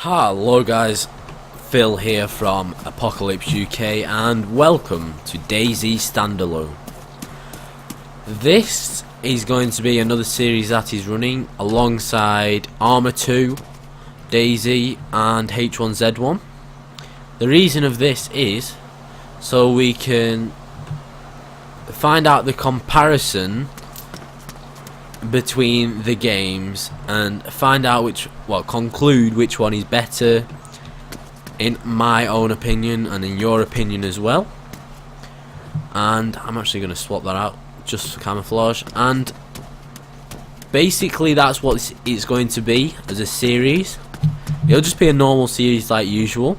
Hello guys, Phil here from Apocalypse UK and welcome to Dayz Standalone. This is going to be another series that is running alongside Armour 2, Dayz and H1Z1. The reason of this is so we can find out the comparison between the games and find out conclude which one is better in my own opinion and in your opinion as well. And I'm actually going to swap that out just for camouflage, and basically that's what it's going to be as a series. It'll just be a normal series like usual,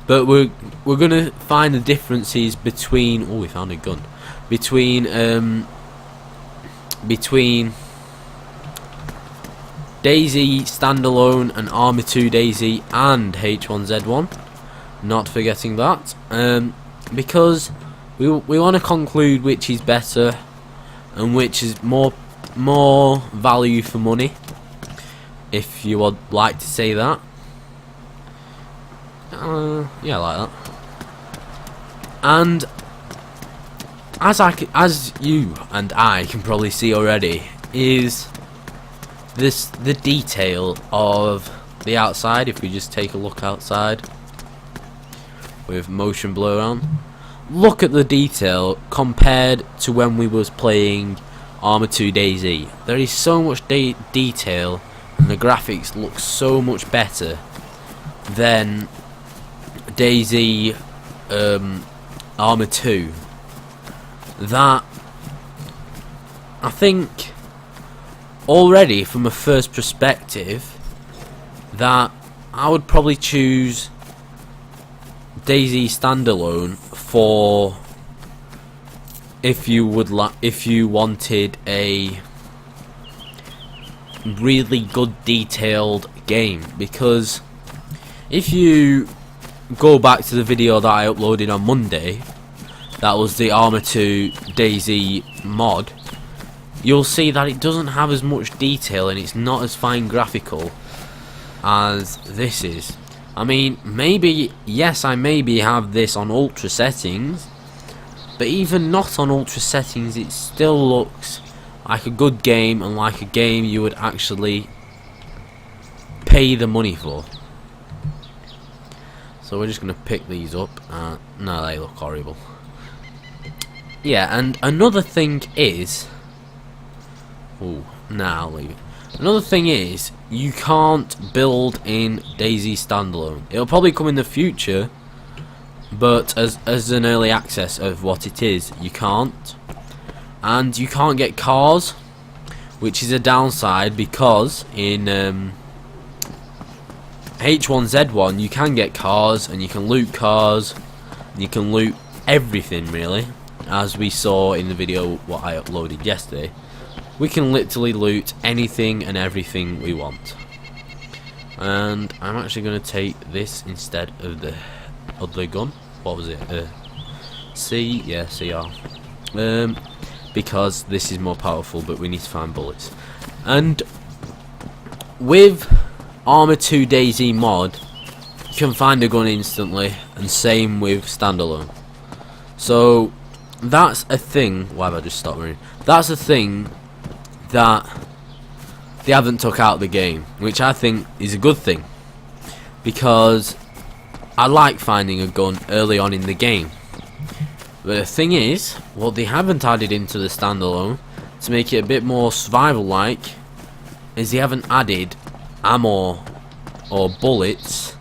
but we're going to find the differences between we found a gun between Dayz Standalone and Armour 2 Dayz and H1Z1, not forgetting that, because we want to conclude which is better and which is more value for money, if you would like to say that. Yeah, like that. And as you and I can probably see already, is the detail of the outside. If we just take a look outside with motion blur on, look at the detail compared to when we was playing Armour 2 Dayz. There is so much detail and the graphics look so much better than Dayz Armour 2, that I think already from a first perspective that I would probably choose Dayz Standalone for if you wanted a really good detailed game, because if you go back to the video that I uploaded on Monday, that was the Armour 2 Dayz mod, you'll see that it doesn't have as much detail and it's not as fine graphical as this is. I mean, maybe, yes, I maybe have this on ultra settings, but even not on ultra settings it still looks like a good game and like a game you would actually pay the money for. So we're just going to pick these up. No, they look horrible. Yeah, and another thing is, I'll leave it. Another thing is, you can't build in Dayz Standalone. It'll probably come in the future, but as an early access of what it is, you can't. And you can't get cars, which is a downside, because in H1Z1 you can get cars and you can loot cars and you can loot everything really, as we saw in the video what I uploaded yesterday. We can literally loot anything and everything we want. And I'm actually going to take this instead of the other gun. What was it? CR. Because this is more powerful, but we need to find bullets. And with Armour 2 Dayz mod, you can find a gun instantly, and same with Standalone. So that's a thing. Why have I just stopped reading? That's a thing that they haven't took out the game, which I think is a good thing, because I like finding a gun early on in the game. But the thing is, what they haven't added into the Standalone to make it a bit more survival like is they haven't added ammo or bullets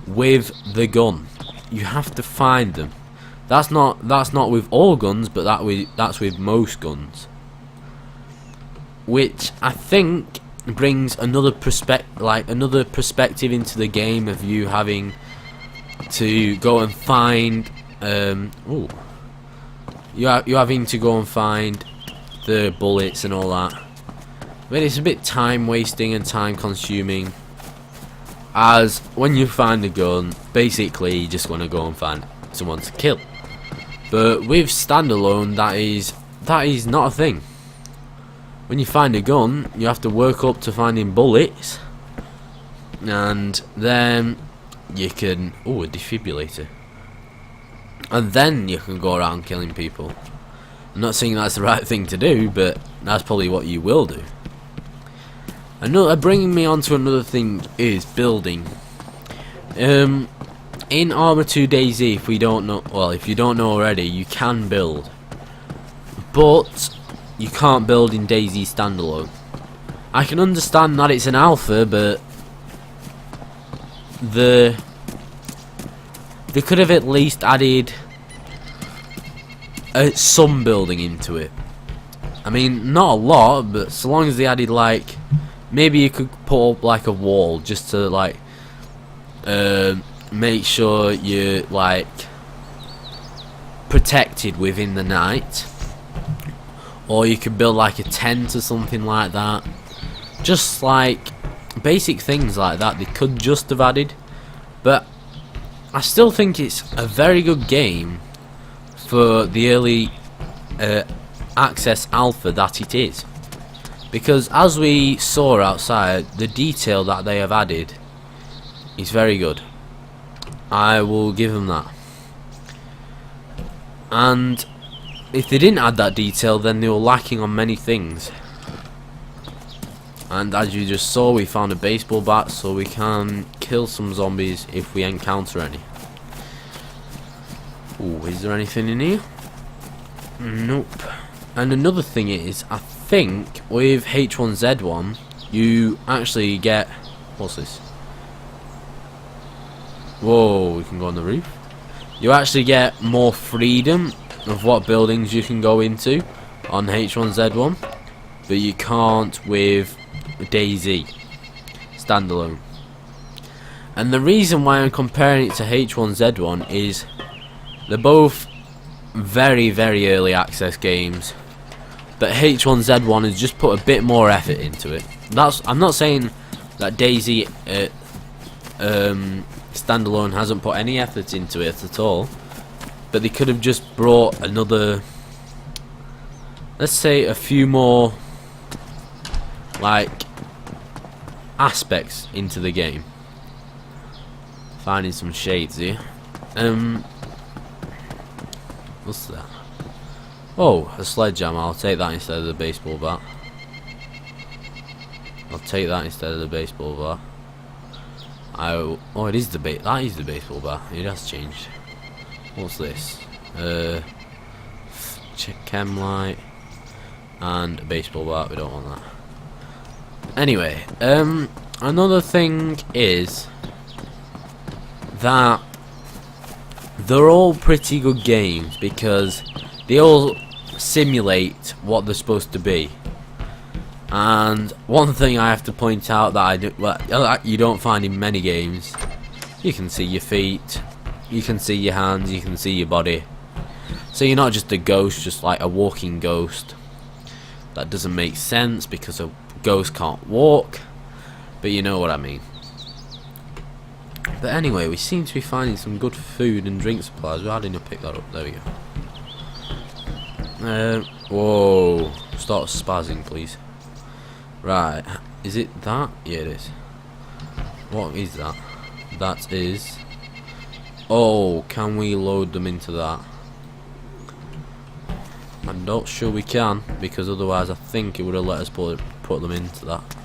with the gun. You have to find them. That's not with all guns, but that's with most guns, which I think brings another perspective into the game of you having to go and find you're having to go and find the bullets and all that. But it's a bit time wasting and time consuming, as when you find a gun, basically you just want to go and find someone to kill. But with Standalone, that is not a thing. When you find a gun, you have to work up to finding bullets, and then you can a defibrillator, and then you can go around killing people. I'm not saying that's the right thing to do, but that's probably what you will do. Another, bringing me on to another thing is building. In Arma 2 DayZ, if you don't know already, you can build, but you can't build in Dayz Standalone. I can understand that it's an alpha, but they could have at least added some building into it. I mean, not a lot, but so long as they added, like, maybe you could put up like a wall just to like make sure you're like protected within the night, or you could build like a tent or something like that. Just like basic things like that they could just have added, but I still think it's a very good game for the early access alpha that it is, because as we saw outside, the detail that they have added is very good. I will give them that. And if they didn't add that detail, then they were lacking on many things. And as you just saw, we found a baseball bat, so we can kill some zombies if we encounter any. Ooh, is there anything in here? Nope. And another thing is, I think with H1Z1 you actually get, what's this? Whoa, we can go on the roof. You actually get more freedom of what buildings you can go into on H1Z1, but you can't with Dayz Standalone. And the reason why I'm comparing it to H1Z1 is they're both very, very early access games, but H1Z1 has just put a bit more effort into it. I'm not saying that Dayz Standalone hasn't put any effort into it at all, but they could have just brought another, let's say, a few more like aspects into the game. Finding some shades here. What's that? Oh, a sledgehammer. I'll take that instead of the baseball bat. I'll take that instead of the baseball bat. Oh, it is that is the baseball bat. It has changed. What's this? Chem light and a baseball bat. We don't want that. Anyway, another thing is that they're all pretty good games because they all simulate what they're supposed to be. And one thing I have to point out that you don't find in many games, you can see your feet, you can see your hands, you can see your body. So you're not just a ghost, just like a walking ghost. That doesn't make sense because a ghost can't walk, but you know what I mean. But anyway, we seem to be finding some good food and drink supplies. Why didn't I pick that up? There we go. Whoa. Start spazzing, please. Right. Is it that? Yeah, it is. What is that? That is... Oh, can we load them into that? I'm not sure we can, because otherwise I think it would have let us put them into that.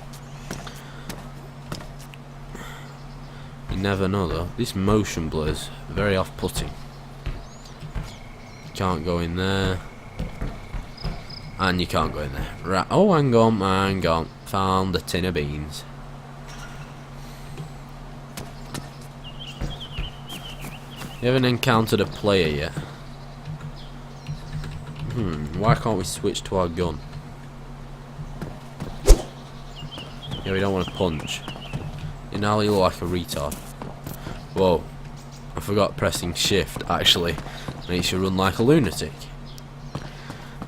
You never know though. This motion blur is very off-putting. Can't go in there. And you can't go in there. Right. Oh, hang on. Found a tin of beans. You haven't encountered a player yet. Why can't we switch to our gun? Yeah, we don't want to punch. You know, you look like a retard. Whoa. I forgot pressing shift, actually. Makes you run like a lunatic.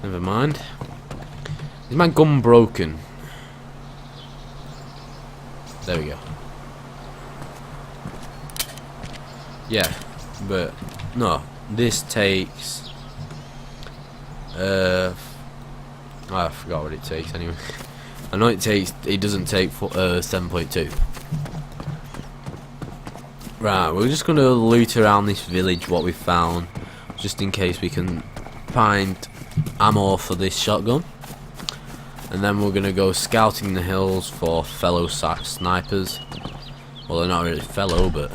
Never mind. Is my gun broken? There we go. Yeah, but no. This takes... I forgot what it takes anyway. I know it doesn't take 7.2. Right, we're just gonna loot around this village what we found, just in case we can find ammo for this shotgun. And then we're gonna go scouting the hills for fellow snipers. Well, they're not really fellow, but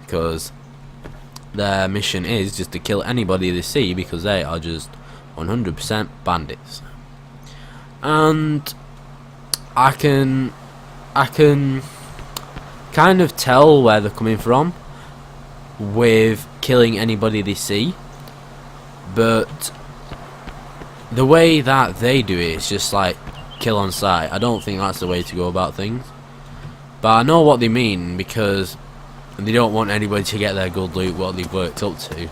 because their mission is just to kill anybody they see, because they are just 100% bandits. And I can kind of tell where they're coming from with killing anybody they see, but the way that they do it is just like kill on sight. I don't think that's the way to go about things, but I know what they mean, because they don't want anybody to get their good loot, what they've worked up to.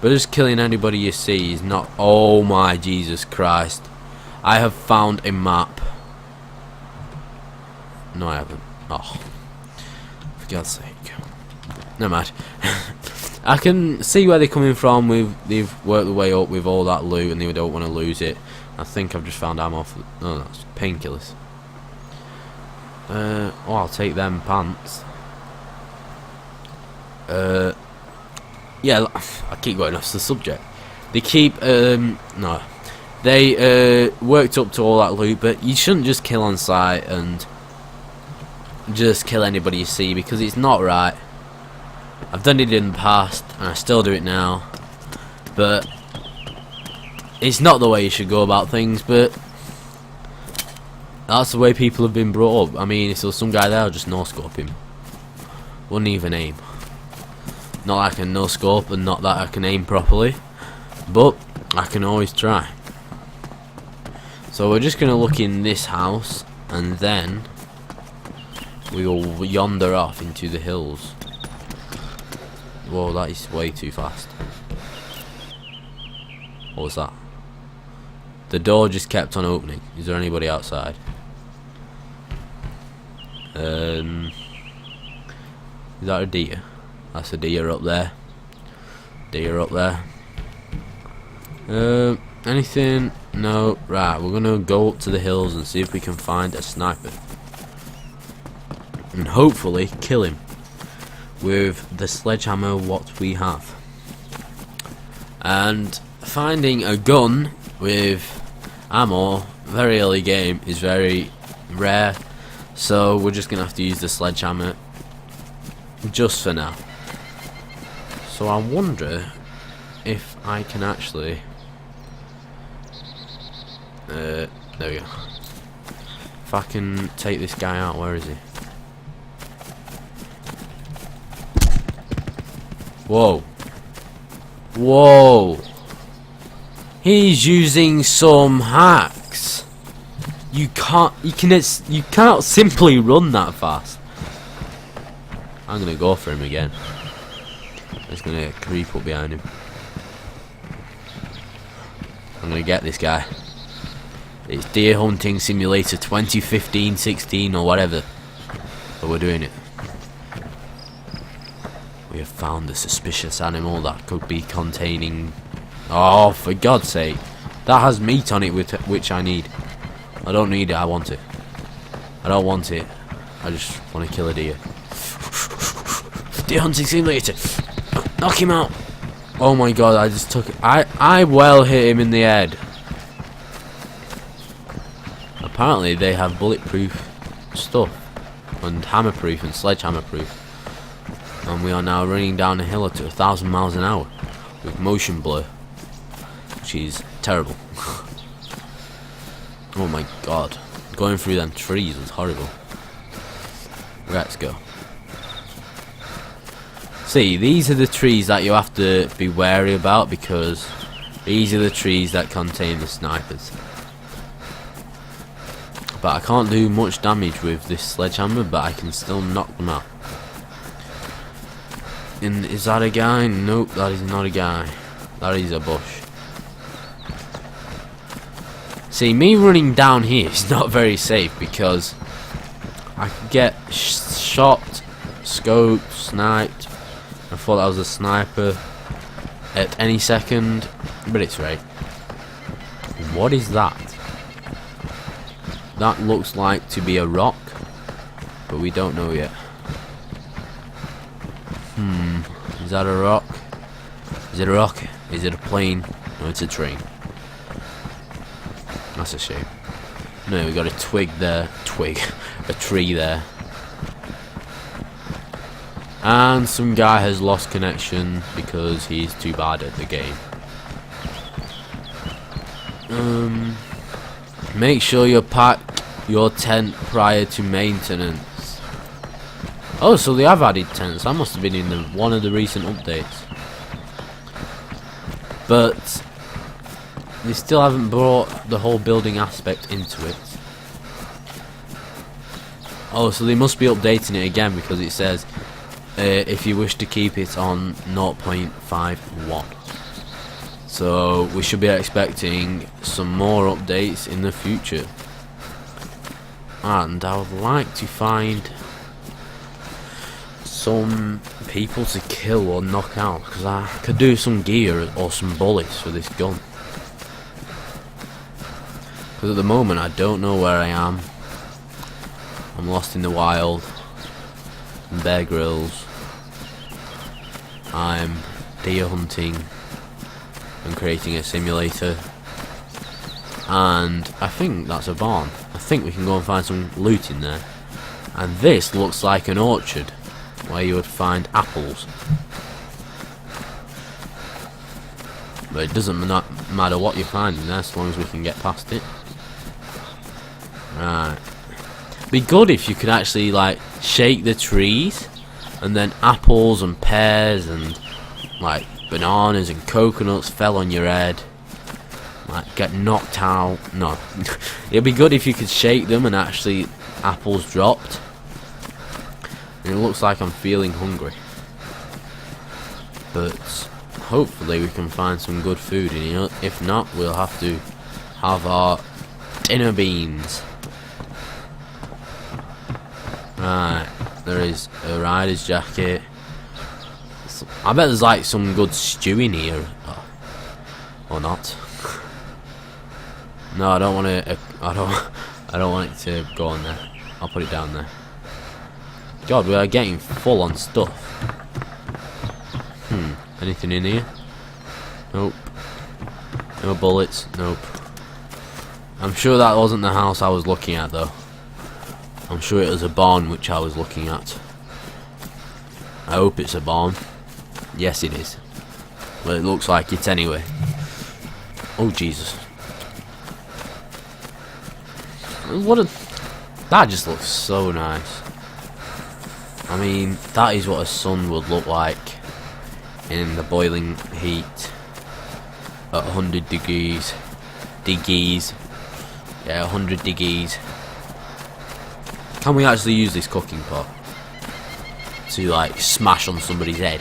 But just killing anybody you see is not... Oh my Jesus Christ, I have found a map. No, I haven't. Oh, for God's sake. Never mind. I can see where they're coming from. They've worked their way up with all that loot and they don't want to lose it. I think I've just found ammo for... Oh, that's painkillers. Oh, I'll take them pants. Yeah, I keep going off the subject. They keep... No. They worked up to all that loot, but you shouldn't just kill on sight and just kill anybody you see, because it's not right. I've done it in the past and I still do it now, but it's not the way you should go about things. But that's the way people have been brought up. I mean, if there was some guy there, I'd just no-scope him. Wouldn't even aim. Not that I can no-scope and not that I can aim properly, but I can always try. So we're just going to look in this house and then we will yonder off into the hills. Whoa, that is way too fast. What was that? The door just kept on opening. Is there anybody outside? Is that a deer? That's a deer up there. Deer up there. Anything? No. Right, we're gonna go up to the hills and see if we can find a sniper. And hopefully kill him with the sledgehammer what we have. And finding a gun with ammo very early game is very rare, so we're just gonna have to use the sledgehammer just for now. So I wonder if I can actually there we go. If I can take this guy out. Where is he? Whoa. Whoa. He's using some hacks. You cannot simply run that fast. I'm gonna go for him again. I'm just gonna creep up behind him. I'm gonna get this guy. It's Deer Hunting Simulator 2015-16 or whatever, but we're doing it. We have found a suspicious animal that could be containing... Oh, for God's sake. That has meat on it which I need. I don't need it, I want it. I don't want it. I just want to kill a deer. Deer Hunting Simulator. Knock him out. Oh my God, I just took it. I well hit him in the head. Apparently they have bulletproof stuff. And hammerproof and sledgehammer-proof. And we are now running down a hill at 1,000 miles an hour with motion blur, which is terrible. Oh my God, going through them trees was horrible. Let's go. See, these are the trees that you have to be wary about, because these are the trees that contain the snipers. But I can't do much damage with this sledgehammer, but I can still knock them out. And is that a guy? Nope, that is not a guy. That is a bush. See, me running down here is not very safe, because I could get shot, scoped, sniped. I thought that was a sniper at any second, but it's right. What is that? That looks like to be a rock, but we don't know yet. Is that a rock? Is it a rock? Is it a plane? No, it's a train. That's a shame. No, we got a twig there. A tree there. And some guy has lost connection because he's too bad at the game. Make sure you pack your tent prior to maintenance. Oh, so they have added tents. That must have been in one of the recent updates. But they still haven't brought the whole building aspect into it. Oh, so they must be updating it again because it says if you wish to keep it on 0.51. So we should be expecting some more updates in the future. And I would like to find some people to kill or knock out, because I could do some gear or some bullets for this gun. Because at the moment I don't know where I am. I'm lost in the wild, in Bear Grylls. I'm deer hunting and creating a simulator. And I think that's a barn. I think we can go and find some loot in there. And this looks like an orchard where you would find apples. But it doesn't matter what you find in there as long as we can get past it. Right. Be good if you could actually like shake the trees and then apples and pears and like bananas and coconuts fell on your head. Like get knocked out. No. It'd be good if you could shake them and actually apples dropped. And it looks like I'm feeling hungry. But hopefully we can find some good food in here. If not, we'll have to have our dinner beans. Right, there is a rider's jacket. I bet there's like some good stew in here. Or not. No, I don't want to. I don't want it to go on there. I'll put it down there. God, we are getting full on stuff. Anything in here? Nope. No bullets. Nope. I'm sure that wasn't the house I was looking at, though. I'm sure it was a barn which I was looking at. I hope it's a barn. Yes, it is. Well, it looks like it anyway. Oh, Jesus. That just looks so nice. I mean, that is what a sun would look like in the boiling heat at 100 degrees. Yeah, 100 degrees. Can we actually use this cooking pot to like smash on somebody's head?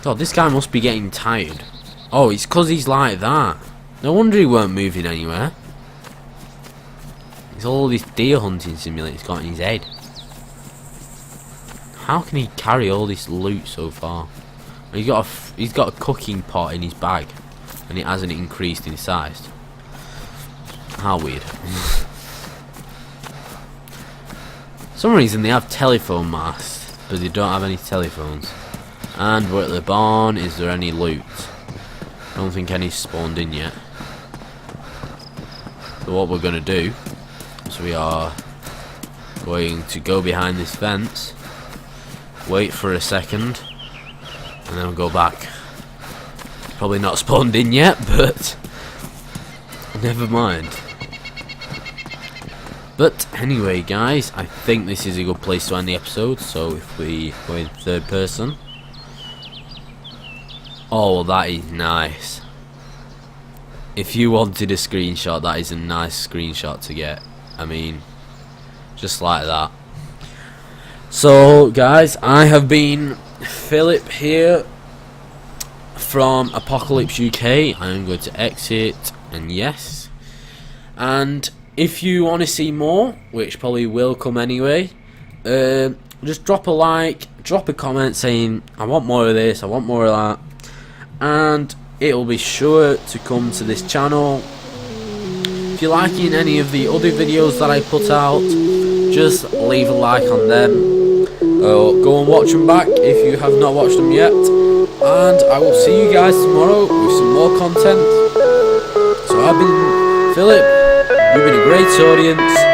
God, this guy must be getting tired. Oh, it's because he's like that. No wonder he weren't moving anywhere. It's all this deer hunting simulator he's got in his head. How can he carry all this loot so far? He's got a cooking pot in his bag, and it hasn't increased in size. How weird. For some reason they have telephone masts, but they don't have any telephones. And we're at the barn. Is there any loot? I don't think any spawned in yet. So what we're gonna do is we are going to go behind this fence, wait for a second, and then we'll go back. Probably not spawned in yet, but never mind. But anyway, guys, I think this is a good place to end the episode. So if we go in third person. Oh, that is nice. If you wanted a screenshot, that is a nice screenshot to get. I mean, just like that. So, guys, I have been Philip here from Apocalypse UK. I am going to exit, and yes. And if you want to see more, which probably will come anyway, just drop a like, drop a comment saying, I want more of this, I want more of that. And it will be sure to come to this channel. If you're liking any of the other videos that I put out, just leave a like on them. Go and watch them back if you have not watched them yet, and I will see you guys tomorrow with some more content. So I've been Philip, you've been a great audience.